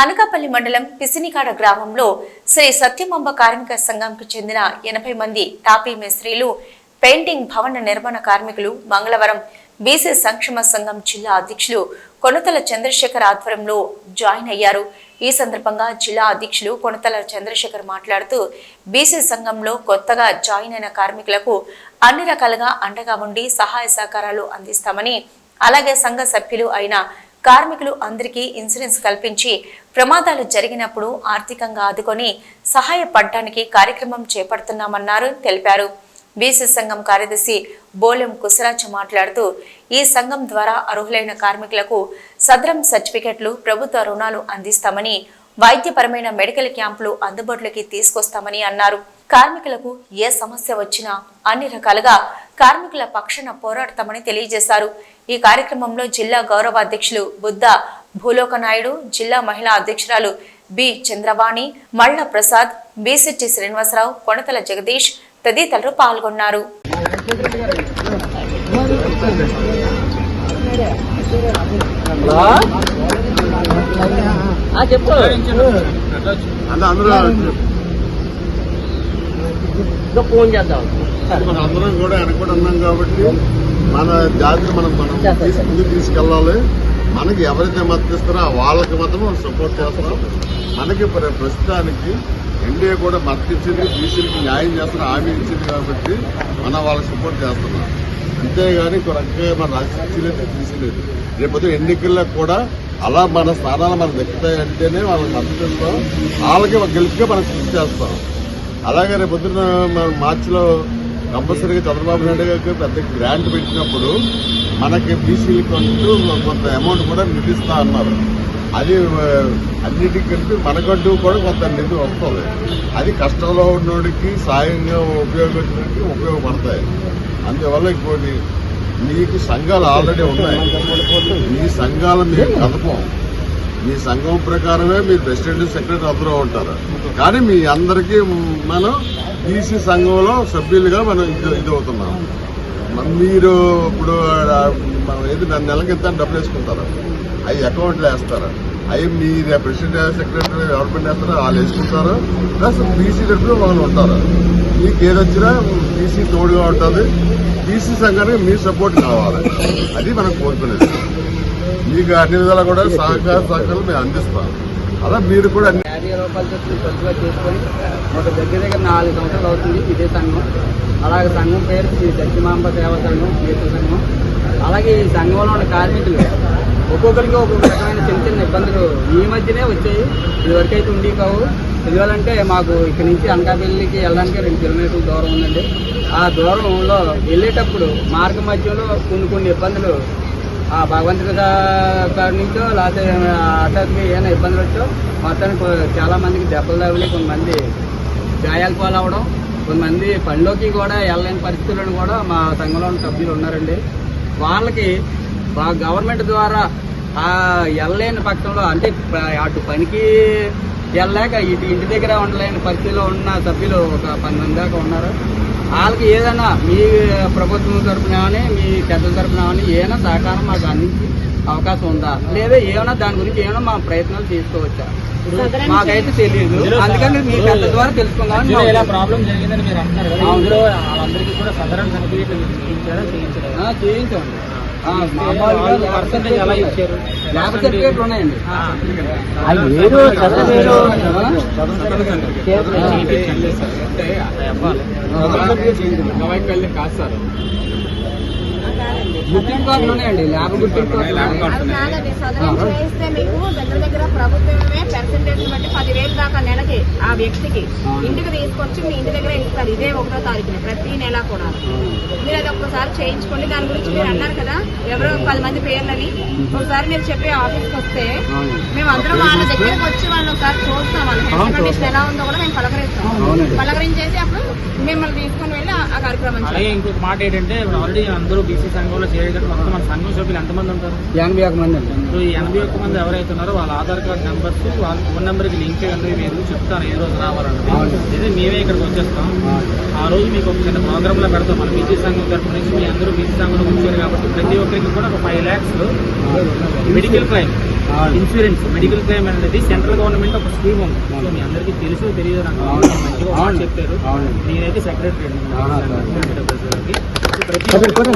అనకాపల్లి మండలం పిసినికాడ గ్రామంలో శ్రీ సత్యమాంబ కార్మిక సంఘంకు చెందిన 80 మంది టాపీ మేస్త్రీలు, పెయింటింగ్ భవన నిర్మాణ కార్మికులు మంగళవారం బీసీ సంక్షేమ సంఘం జిల్లా అధ్యక్షులు కొనతల చంద్రశేఖర్ ఆధ్వర్యంలో జాయిన్ అయ్యారు. ఈ సందర్భంగా జిల్లా అధ్యక్షులు కొనతల చంద్రశేఖర్ మాట్లాడుతూ బీసీ సంఘంలో కొత్తగా జాయిన్ అయిన కార్మికులకు అన్ని రకాలుగా అండగా ఉండి సహాయ సహకారాలు అందిస్తామని, అలాగే సంఘ సభ్యులు అయిన కార్మికులు అందరికీ ఇన్సూరెన్స్ కల్పించి ప్రమాదాలు జరిగినప్పుడు ఆర్థికంగా ఆదుకొని సహాయపడటానికి కార్యక్రమం చేపడుతున్నామన్నారు తెలిపారు. బీసీ సంఘం కార్యదర్శి బోలెం కుసరాజ్ మాట్లాడుతూ ఈ సంఘం ద్వారా అర్హులైన కార్మికులకు సదరం సర్టిఫికెట్లు, ప్రభుత్వ రుణాలు అందిస్తామని, వైద్యపరమైన మెడికల్ క్యాంపులు అందుబాటులోకి తీసుకొస్తామని అన్నారు. కార్మికులకు ఏ సమస్య వచ్చినా అన్ని రకాలుగా కార్మికుల పక్షాన పోరాడతామని తెలియజేశారు. ఈ కార్యక్రమంలో జిల్లా గౌరవ అధ్యక్షులు బుద్ధ భూలోక నాయుడు, జిల్లా మహిళా అధ్యక్షురాలు బి చంద్రవాణి, మళ్ళ ప్రసాద్, బీసీటీ శ్రీనివాసరావు, కొనతల జగదీష్ తదితరులు పాల్గొన్నారు. మన అందరం కూడా వెనకబడి ఉన్నాం కాబట్టి మన జాతిని మనం ముందుకు తీసుకెళ్ళాలి. మనకి ఎవరైతే మద్దతు ఇస్తారో వాళ్ళకి మాత్రం సపోర్ట్ చేస్తాం. మనకి ప్రస్తుతానికి ఎన్డీఏ కూడా మద్దతు ఇచ్చింది, బీసీలకి న్యాయం చేస్తున్న హామీ ఇచ్చింది కాబట్టి మనం వాళ్ళకి సపోర్ట్ చేస్తున్నాం. అంతేగాని ఇంకో రకంగా మన రాజకీయాలు తీసిలేదు. రేపు ఎన్నికల్లో కూడా అలా మన స్థానాలు మనకు దక్కుతాయి అంటేనే వాళ్ళకి మద్దతు ఇస్తాం, వాళ్ళకి గెలుపుగా మనం కృషి చేస్తాం. అలాగే రేపు పొద్దున్న మన మార్చిలో కంపల్సరీగా చంద్రబాబు నాయుడు గారికి పెద్ద గ్రాంట్ పెట్టినప్పుడు మనకి బీసీలకు అంటూ కొంత అమౌంట్ కూడా నిధిస్తా అన్నారు. అది అన్నిటికీ కలిపి మనకంటూ కూడా కొంత నిధి వస్తుంది. అది కష్టంలో ఉన్నోడికి సాయంగా ఉపయోగపడతాయి. అందువల్ల ఇంకోటి, మీకు సంఘాలు ఆల్రెడీ ఉన్నాయి, ఈ సంఘాలు మీరు కదపం. మీ సంఘం ప్రకారమే మీరు ప్రెసిడెంట్, సెక్రటరీ అందరూ ఉంటారు. కానీ మీ అందరికీ మనం బీసీ సంఘంలో సభ్యులుగా మనం ఇది అవుతున్నాం. మీరు ఇప్పుడు ఏది నెలకి ఎంత డబ్బులు వేసుకుంటారు, అవి అకౌంట్లో వేస్తారు. అవి మీ ప్రెసిడెంట్, సెక్రటరీ గవర్నమెంట్ వేస్తారో వాళ్ళు వేసుకుంటారు. ప్లస్ బీసీ తరఫున వాళ్ళు ఉంటారు. మీకు ఏదొచ్చినా బీసీ తోడుగా ఉంటుంది. బీసీ సంఘానికి మీ సపోర్ట్ కావాలి, అది మనం కోరుకునేది. మీకు అన్ని విధాలా కూడా సహకారాలు మేము అందిస్తాం. అలా మీరు కూడా 50 రూపాయల చొప్పున ఖర్చుగా చేసుకొని ఒక దగ్గర 4 సంవత్సరాలు అవుతుంది ఇదే సంఘం. అలాగే సంఘం పేరు శ్రీ సత్యమాంబ సేవా సంఘం, బీసీ సంఘం. అలాగే ఈ సంఘంలో ఉన్న కార్మికులు ఒక్కొక్కరికి ఒక్కొక్క రకమైన చిన్న ఇబ్బందులు ఈ మధ్యనే వచ్చాయి. ఇదివరకైతే ఉండి కావు. ఎందువల్లంటే మాకు ఇక్కడ నుంచి అనకాపల్లికి వెళ్ళడానికి 2 కిలోమీటర్ల దూరం ఉందండి. ఆ దూరంలో వెళ్ళేటప్పుడు మార్గ మధ్యలో కొన్ని ఇబ్బందులు ఆ భగవంతుడి కాడి నుంచో లేకపోతే హఠాత్తుగా ఏమైనా ఇబ్బందులు వచ్చో మొత్తానికి చాలా మందికి దెబ్బలు తగిలి, కొంతమంది గాయాలు పాలవడం, కొంతమంది పనిలోకి కూడా వెళ్ళలేని పరిస్థితులను కూడా మా సంఘంలో ఉన్న సభ్యులు ఉన్నారండి. వాళ్ళకి గవర్నమెంట్ ద్వారా వెళ్ళలేని పక్షంలో, అంటే అటు పనికి వెళ్ళలేక ఇటు ఇంటి దగ్గర ఉండలేని పరిస్థితిలో ఉన్న సభ్యులు ఒక 10 మంది దాకా ఉన్నారు. వాళ్ళకి ఏదైనా మీ ప్రభుత్వం తరఫున కానీ మీ పెద్దల తరఫున కానీ ఏమైనా సహకారం మాకు అందించి అవకాశం ఉందా, లేదా ఏమైనా దాని గురించి ఏమైనా మా ప్రయత్నాలు తీసుకోవచ్చా మాకైతే తెలియదు. అందుకని మీ పెద్ద ద్వారా తెలుసుకుందామని. చేయించండి. ల్యాబ్ సర్టిఫికేట్లు ఉన్నాయండి. గుర్తింపు కార్డులు ఉన్నాయండి, ల్యాబ్ గుర్తింపు చేస్తే మీకు దగ్గర ప్రభుత్వమే పర్సెంటేజ్ బట్టి 10,000 దాకా నెలకి ఆ వ్యక్తికి ఇంటికి తీసుకొచ్చి మీ ఇంటి దగ్గర ఇస్తారు. ఇదే 1వ తారీఖున ప్రతి నెల కూడా మీరు అది ఒక్కసారి చేయించుకోండి. దాని గురించి మీరు అన్నారు కదా, ఎవరో 10 మంది పేర్లని ఒకసారి మీరు చెప్పి ఆఫీస్కి వస్తే మేము అందరం వాళ్ళ దగ్గరకు వచ్చి వాళ్ళు ఒకసారి చూస్తాం. వాళ్ళ హెల్త్ కండిషన్ ఎలా ఉందో కూడా మేము పలకరించేసి అప్పుడు మిమ్మల్ని తీసుకొని వెళ్ళి ఆ కార్యక్రమం. అలాగే ఇంకొక మాట ఏంటంటే, ఆల్రెడీ అందరూ బీసీ సంఘంలో చేరేటప్పుడు మొత్తం మన సంఘం సభ్యులు ఎంతమంది ఉంటారు? 81 మంది అండి. సో ఈ 81 మంది ఎవరైతే ఉన్నారో వాళ్ళ ఆధార్ కార్డు నెంబర్స్, వాళ్ళ ఫోన్ నెంబర్కి లింక్ చేయండి. మీరు చెప్తాను ఏ రోజు రావాలంటే, ఇది మేమే ఇక్కడికి వచ్చేస్తాం. ఆ రోజు మీకు ఒక చిన్న ప్రోగ్రాంలో పెడతాం. మన బీసీ సంఘం తరఫు నుంచి మీ అందరూ బీసీ సంఘంలో వచ్చారు కాబట్టి ప్రతి ఒక్కరికి కూడా ఒక 5 lakhs medical claim insurance medical claim అనేది సెంట్రల్ గవర్నమెంట్ ఒక స్కీమ్ ఉంది. సో మీ అందరికీ తెలుసు తెలియదు నాకు మంచిగా ఒక మాట చెప్పారు. నేనైతే సెక్రటరీ ప్రతి ఒక్కరికి కూడా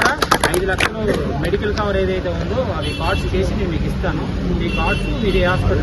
5 లక్షలు మెడికల్ కవర్ ఏదైతే ఉందో అది కార్డ్స్ చేసి నేను మీకు ఇస్తాను. ఈ కార్డ్స్ మీరు హాస్పిటల్